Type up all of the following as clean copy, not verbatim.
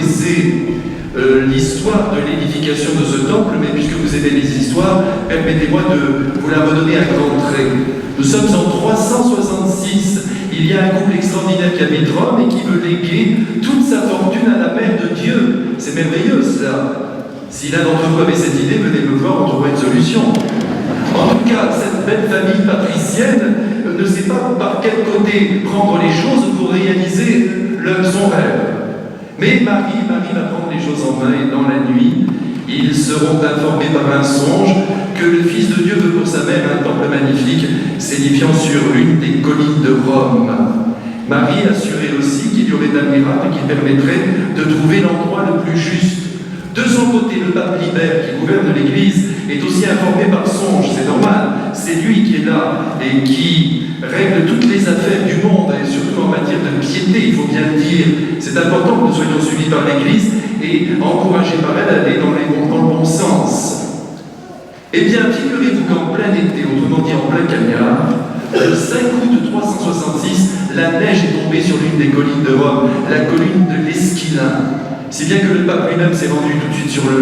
connaissez l'histoire de l'édification de ce temple, mais puisque vous aimez les histoires, permettez-moi de vous la redonner à grands traits. Nous sommes en 366. Il y a un couple extraordinaire qui habite Rome et qui veut léguer toute sa fortune à la mère de Dieu. C'est merveilleux, cela. Si l'un d'entre vous avait cette idée, venez me voir, on trouvera une solution. En tout cas, cette belle famille patricienne ne sait pas par quel côté prendre les choses pour réaliser son rêve. Mais Marie va prendre les choses en main et dans la nuit, ils seront informés par un songe que le Fils de Dieu veut pour sa mère un temple magnifique s'édifiant sur l'une des collines de Rome. Marie assurait aussi qu'il y aurait un miracle qui permettrait de trouver l'endroit le plus juste. De son côté, le pape Libère, qui gouverne l'Église, est aussi informé par songe, c'est normal. C'est lui qui est là et qui règle toutes les affaires du monde, et surtout en matière de piété, il faut bien le dire. C'est important que nous soyons suivis par l'Église et encouragés par elle à aller dans le bon sens. Eh bien, figurez-vous qu'en plein été, autrement dit en plein cagnard, le 5 août 366, la neige est tombée sur l'une des collines de Rome, la colline de l'Esquilin. Si bien que le pape lui-même s'est rendu tout de suite sur le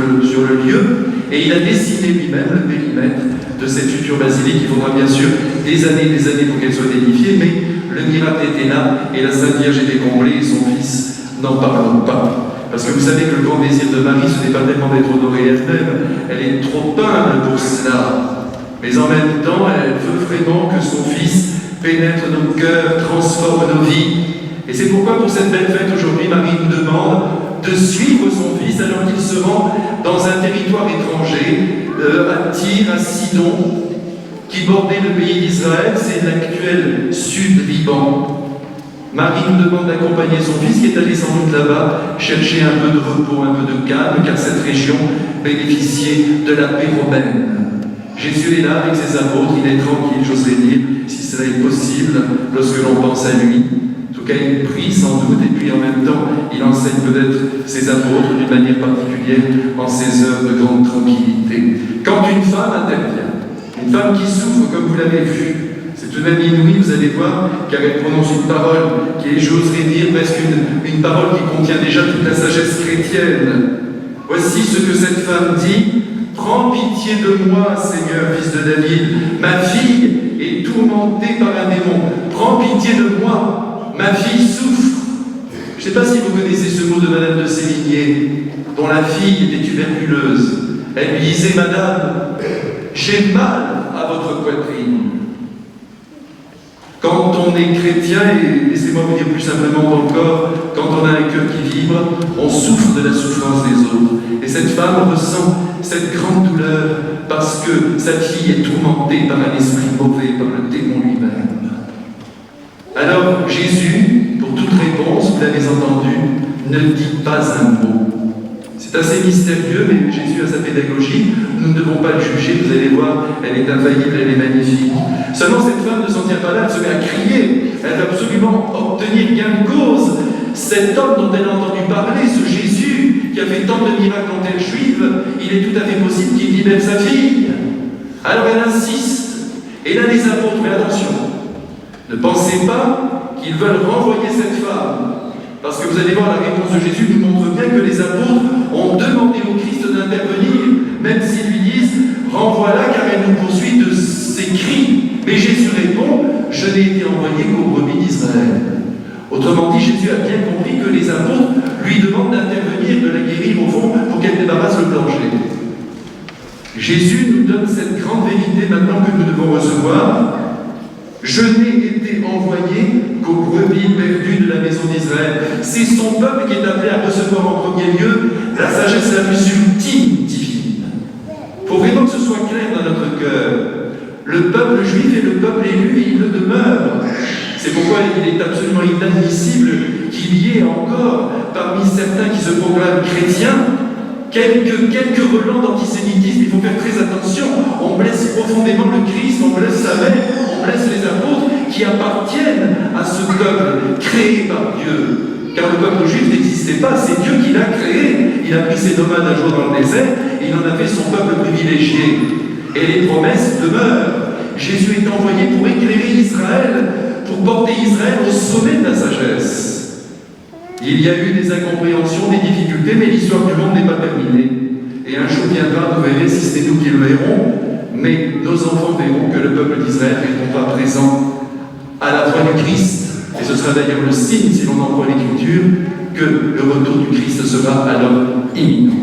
lieu, et il a dessiné lui-même le périmètre de cette future basilique. Il faudra bien sûr des années pour qu'elle soit édifiée, mais le miracle était là, et la Sainte Vierge était comblée, et son Fils, n'en parlons pas. Parce que vous savez que le grand désir de Marie, ce n'est pas tellement d'être honorée elle-même, elle est trop humble pour cela. Mais en même temps, elle veut vraiment que son Fils pénètre nos cœurs, transforme nos vies. Et c'est pourquoi pour cette belle fête aujourd'hui, Marie nous demande de suivre son Fils alors qu'il se rend dans un territoire étranger, à Tyr, à Sidon, qui bordait le pays d'Israël, c'est l'actuel Sud-Liban. Marie nous demande d'accompagner son Fils qui est allé sans doute là-bas chercher un peu de repos, un peu de calme, car cette région bénéficiait de la paix romaine. Jésus est là avec ses apôtres, il est tranquille, j'oserais dire, si cela est possible, lorsque l'on pense à lui. En tout cas, il prie sans doute, et puis en même temps, il enseigne peut-être ses apôtres d'une manière particulière en ces heures de grande tranquillité. Quand une femme intervient, une femme qui souffre, comme vous l'avez vu, c'est tout de même inouï, vous allez voir, car elle prononce une parole qui est, j'oserais dire, presque une parole qui contient déjà toute la sagesse chrétienne. Voici ce que cette femme dit: « Prends pitié de moi, Seigneur, fils de David. Ma fille est tourmentée par un démon. Prends pitié de moi. Ma fille souffre. » Je ne sais pas si vous connaissez ce mot de Madame de Sévigné, dont la fille était tuberculeuse. Elle lui disait: « Madame, j'ai mal à votre poitrine. » Quand on est chrétien, et laissez-moi vous dire plus simplement encore, quand on a un cœur qui vibre, on souffre de la souffrance des autres. Et cette femme ressent cette grande douleur parce que sa fille est tourmentée par un esprit mauvais, par le démon lui-même. Alors Jésus, pour toute réponse, vous l'avez entendu, ne dit pas un mot. C'est assez mystérieux, mais Jésus a sa pédagogie. Nous ne devons pas le juger, vous allez voir, elle est infaillible, elle est magnifique. Seulement, cette femme ne s'en tient pas là, elle se met à crier. Elle veut absolument obtenir gain de cause. Cet homme dont elle a entendu parler, ce Jésus, qui a fait tant de miracles en terre juive, il est tout à fait possible qu'il libère sa fille. Alors elle insiste. Et là, les apôtres, mais attention, ne pensez pas qu'ils veulent renvoyer cette femme. Parce que vous allez voir, la réponse de Jésus nous montre bien que les apôtres ont demandé au Christ d'intervenir, même s'ils lui disent « Renvoie-la car elle nous poursuit de ses cris ». Mais Jésus répond « Je n'ai été envoyé qu'aux brebis d'Israël ». Autrement dit, Jésus a bien compris que les apôtres lui demandent d'intervenir, de la guérir au fond pour qu'elle débarrasse le plancher. Jésus nous donne cette grande vérité maintenant que nous devons recevoir. Je n'ai été envoyé qu'aux brebis perdues de la maison d'Israël. C'est son peuple qui est appelé à recevoir en premier lieu la sagesse la plus ultime divine. Il faut vraiment que ce soit clair dans notre cœur. Le peuple juif est le peuple élu et il le demeure. C'est pourquoi il est absolument inadmissible qu'il y ait encore, parmi certains qui se proclament chrétiens, quelques relents d'antisémitisme. Il faut faire très attention. On blesse profondément le Christ, on blesse sa mère, on blesse les apôtres qui appartiennent à ce peuple créé par Dieu. Car le peuple juif n'existait pas, c'est Dieu qui l'a créé. Il a pris ses nomades un jour dans le désert et il en a fait son peuple privilégié. Et les promesses demeurent. Jésus est envoyé pour éclairer Israël, pour porter Israël au sommet de la sagesse. Il Il y a eu des incompréhensions, des difficultés, mais l'histoire du monde n'est pas terminée. Et un jour viendra, vous verrez, si c'est nous qui le verrons, mais nos enfants verront que le peuple d'Israël n'est pas présent à la fois du Christ. Et ce sera d'ailleurs le signe, si l'on en croit l'Écriture, que le retour du Christ sera alors imminent.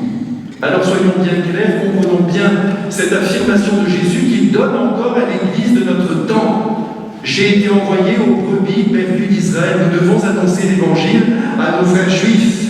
Alors soyons bien clairs, comprenons bien cette affirmation de Jésus qu'il donne encore à l'Église de notre temps. J'ai été envoyé aux brebis perdues d'Israël, nous devons annoncer l'Évangile à nos frères juifs.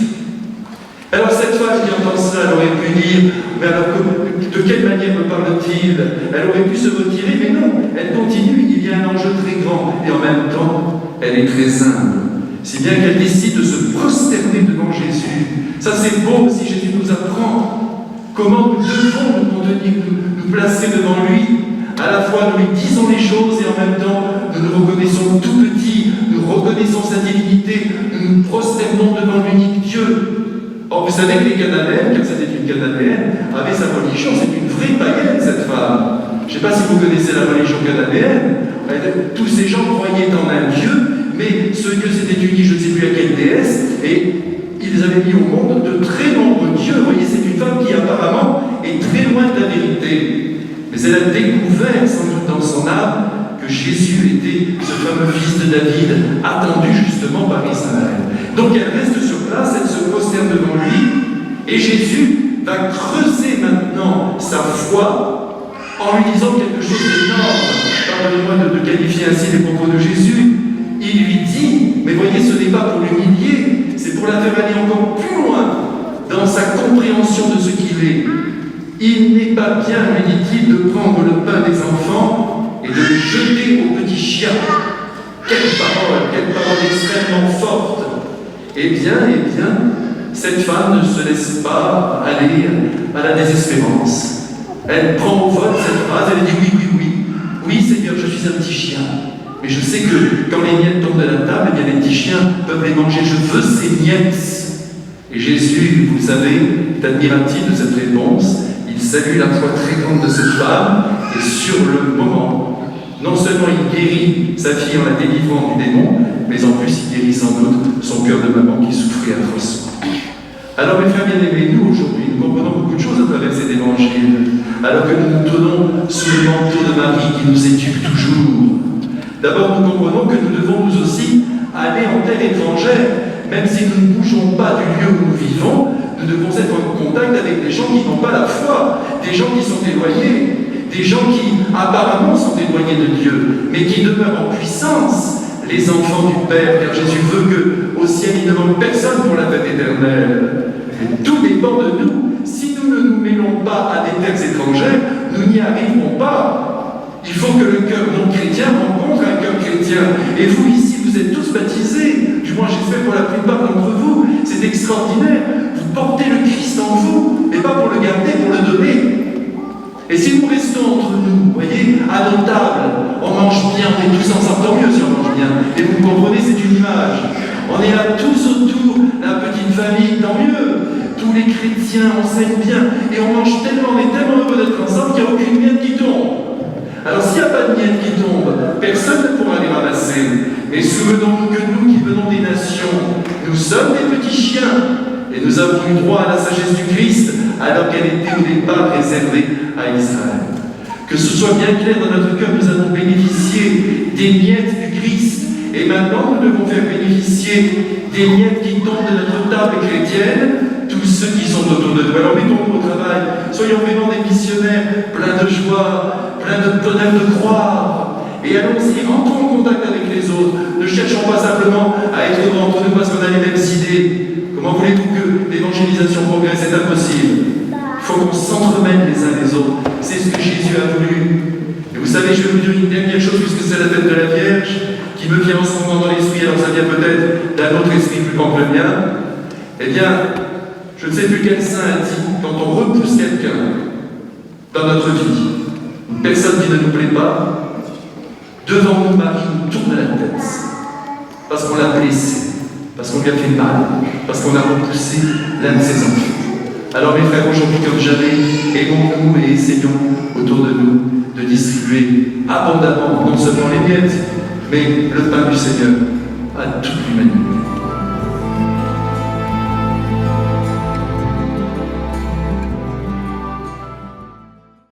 Alors cette femme qui entend cela, elle aurait pu dire, mais alors de quelle manière me parle-t-il? Elle aurait pu se retirer, mais non, elle continue, il y a un enjeu très grand, et en même temps, elle est très humble. Si bien qu'elle décide de se prosterner devant Jésus. Ça c'est beau si Jésus nous apprend comment nous devons nous contenir, nous placer devant lui. À la fois nous lui disons les choses et en même temps nous nous reconnaissons tout petits, nous reconnaissons sa divinité, nous nous prosternons devant l'unique Dieu. Or, vous savez que les Cananéennes, car c'était une Cananéenne, avaient sa religion, c'est une vraie païenne, cette femme. Je ne sais pas si vous connaissez la religion cananéenne. Tous ces gens croyaient en un Dieu, mais ce Dieu s'était uni, je ne sais plus à quelle déesse, et ils avaient mis au monde de très nombreux dieux. Vous voyez, c'est une femme qui apparemment est très loin de la vérité. Mais elle a découvert, sans doute dans son âme, que Jésus était ce fameux fils de David, attendu justement par Israël. Donc elle reste sur place, elle se prosterne devant lui, et Jésus va creuser maintenant sa foi en lui disant quelque chose d'énorme. Pardonnez-moi de qualifier ainsi les propos de Jésus. Il lui dit, mais voyez, ce n'est pas pour l'humilier, c'est pour la faire aller encore plus loin dans sa compréhension de ce qu'il est. Il n'est pas bien, lui dit-il, de prendre le pain des enfants et de le jeter aux petits chiens. Quelle parole extrêmement forte. Eh bien, cette femme ne se laisse pas aller à la désespérance. Elle prend au vol cette phrase, elle dit oui, Seigneur, je suis un petit chien. Mais je sais que quand les miettes tombent de la table, eh bien les petits chiens peuvent les manger. Je veux ces miettes. Et Jésus, vous savez, est admiratif de cette réponse. Il salue la foi très grande de cette femme, et sur le moment, non seulement il guérit sa fille en la délivrant du démon, mais en plus il guérit sans doute son cœur de maman qui souffrait atrocement. Alors mes frères bien-aimés, nous aujourd'hui, nous comprenons beaucoup de choses à travers cet évangile, alors que nous nous tenons sous le manteau de Marie qui nous étude toujours. D'abord, nous comprenons que nous devons nous aussi aller en terre étrangère, même si nous ne bougeons pas du lieu où nous vivons, nous devons être en contact avec des gens qui n'ont pas la foi, des gens qui sont éloignés, des gens qui apparemment sont éloignés de Dieu, mais qui demeurent en puissance, les enfants du Père, car Jésus veut qu'au ciel il ne manque personne pour la fête éternelle. Et tout dépend de nous. Si nous ne nous mêlons pas à des terres étrangères, nous n'y arriverons pas. Il faut que le cœur non chrétien rencontre un cœur chrétien. Et vous ici, vous êtes tous baptisés, du moins j'espère pour la plupart d'entre vous, c'est extraordinaire. Vous portez le Christ en vous, mais pas pour le garder, pour le donner. Et si nous restons entre nous, vous voyez, à nos tables, on mange bien, on est tous ensemble, tant mieux si on mange bien. Et vous comprenez, c'est une image. On est là tous autour, la petite famille, tant mieux. Tous les chrétiens, on s'aime bien. Et on mange tellement, on est tellement heureux d'être ensemble qu'il n'y a aucune miette qui tombe. Alors s'il n'y a pas de miettes qui tombent, personne ne pourra les ramasser. Mais souvenons-nous que nous qui venons des nations, nous sommes des petits chiens. Et nous avons eu droit à la sagesse du Christ, alors qu'elle était au départ réservée à Israël. Que ce soit bien clair dans notre cœur, nous avons bénéficié des miettes du Christ. Et maintenant, nous devons faire bénéficier des miettes qui tombent de notre table chrétienne, tous ceux qui sont autour de nous. Alors mettons-nous au travail, soyons vraiment des missionnaires, pleins de joie, pleins de bonheur de croire. Et allons-y, entrons en contact avec les autres. Ne cherchons pas simplement à être entre nous parce qu'on a les mêmes idées. Comment voulez-vous que l'évangélisation progresse? C'est impossible. Il faut qu'on s'entremène les uns les autres. C'est ce que Jésus a voulu. Et vous savez, je vais vous dire une dernière chose, puisque c'est la fête de la Vierge, qui me vient en ce moment dans l'esprit, alors ça vient peut-être d'un autre esprit plus grand que le mien. Eh bien, je ne sais plus quel saint a dit, quand on repousse quelqu'un dans notre vie, une personne qui ne nous plaît pas, devant nous, Marie nous tourne la tête, parce qu'on l'a blessé, parce qu'on lui a fait mal, parce qu'on a repoussé l'un de ses enfants. Alors mes frères, aujourd'hui comme jamais, aimons-nous et essayons autour de nous de distribuer abondamment, non seulement les miettes, mais le pain du Seigneur à toute l'humanité.